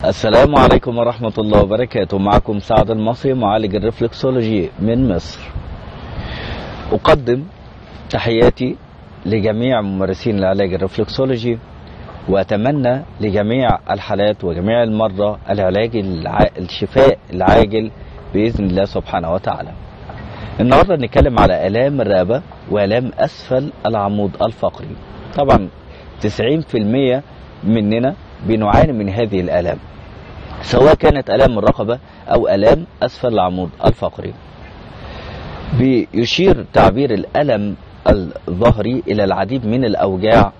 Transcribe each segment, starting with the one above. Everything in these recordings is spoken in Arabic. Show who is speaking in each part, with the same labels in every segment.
Speaker 1: السلام عليكم ورحمة الله وبركاته. معكم سعد المصري معالج الرفلكسولوجي من مصر. أقدم تحياتي لجميع ممارسين العلاج الرفلكسولوجي، وأتمنى لجميع الحالات وجميع المرضى الشفاء العاجل بإذن الله سبحانه وتعالى. النهاردة نتكلم على آلام الرقبة وآلام أسفل العمود الفقري. طبعا 90% مننا بنعاني من هذه الآلام، سواء كانت آلام الرقبة أو آلام أسفل العمود الفقري. بيشير تعبير الألم الظهري إلى العديد من الأوجاع،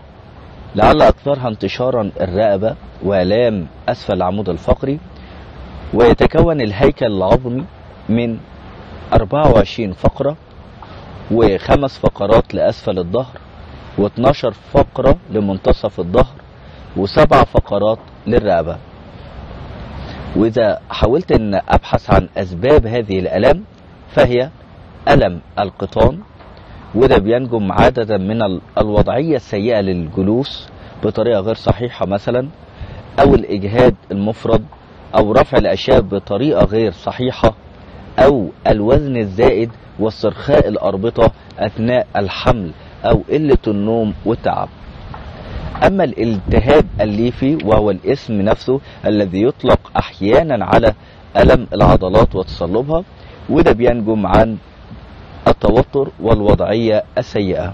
Speaker 1: لعل أكثرها انتشارا الرقبة وآلام أسفل العمود الفقري. ويتكون الهيكل العظمي من 24 فقرة و5 فقرات لأسفل الظهر، و12 فقرة لمنتصف الظهر، و7 فقرات للرقبة. وإذا حاولت أن أبحث عن أسباب هذه الآلام فهي ألم القطان، وده بينجم عادة من الوضعية السيئة للجلوس بطريقة غير صحيحة مثلا، أو الإجهاد المفرط، أو رفع الأشياء بطريقة غير صحيحة، أو الوزن الزائد واسترخاء الأربطة أثناء الحمل، أو قلة النوم والتعب. أما الالتهاب الليفي وهو الاسم نفسه الذي يطلق أحيانا على ألم العضلات وتصلبها، وده بينجم عن التوتر والوضعية السيئة.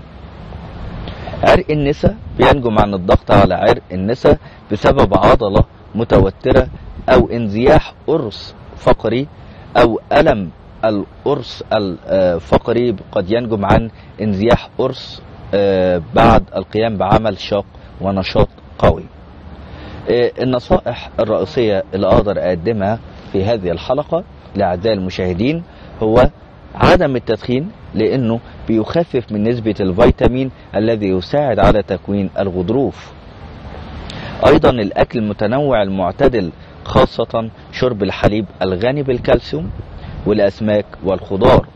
Speaker 1: عرق النسا بينجم عن الضغط على عرق النسا بسبب عضلة متوترة، أو انزياح قرص فقري، أو ألم القرص الفقري قد ينجم عن انزياح قرص بعد القيام بعمل شاق ونشاط قوي. النصائح الرئيسية اللي أقدر أقدمها في هذه الحلقة لأعزائي المشاهدين هو عدم التدخين، لأنه بيخفف من نسبة الفيتامين الذي يساعد على تكوين الغضروف. أيضا الأكل المتنوع المعتدل، خاصة شرب الحليب الغني بالكالسيوم والأسماك والخضار.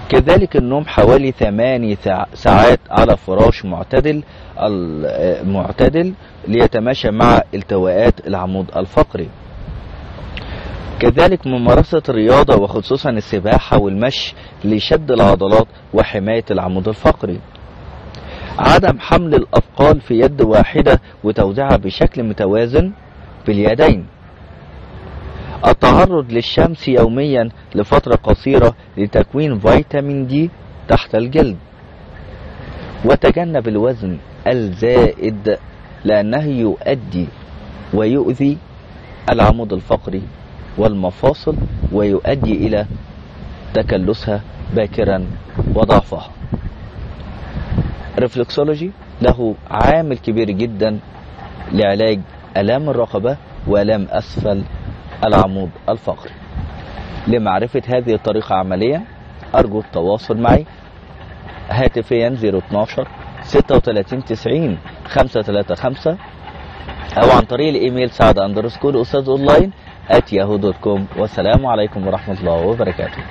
Speaker 1: كذلك النوم حوالي 8 ساعات على فراش معتدل ليتماشى مع التواءات العمود الفقري. كذلك ممارسة الرياضة وخصوصا السباحة والمشي لشد العضلات وحماية العمود الفقري. عدم حمل الأثقال في يد واحدة وتوزيعها بشكل متوازن باليدين. التعرض للشمس يوميا لفترة قصيرة لتكوين فيتامين دي تحت الجلد. وتجنب الوزن الزائد لأنه يؤدي ويؤذي العمود الفقري والمفاصل، ويؤدي إلى تكلسها باكرا وضعفها. الرفلكسولوجي له عامل كبير جدا لعلاج آلام الرقبة وآلام أسفل العمود الفقري. لمعرفة هذه الطريقة عمليا أرجو التواصل معي هاتفيا 012 36 90 535، أو عن طريق الإيميل سعد_أستاذ online @yahoo.com. والسلام عليكم ورحمة الله وبركاته.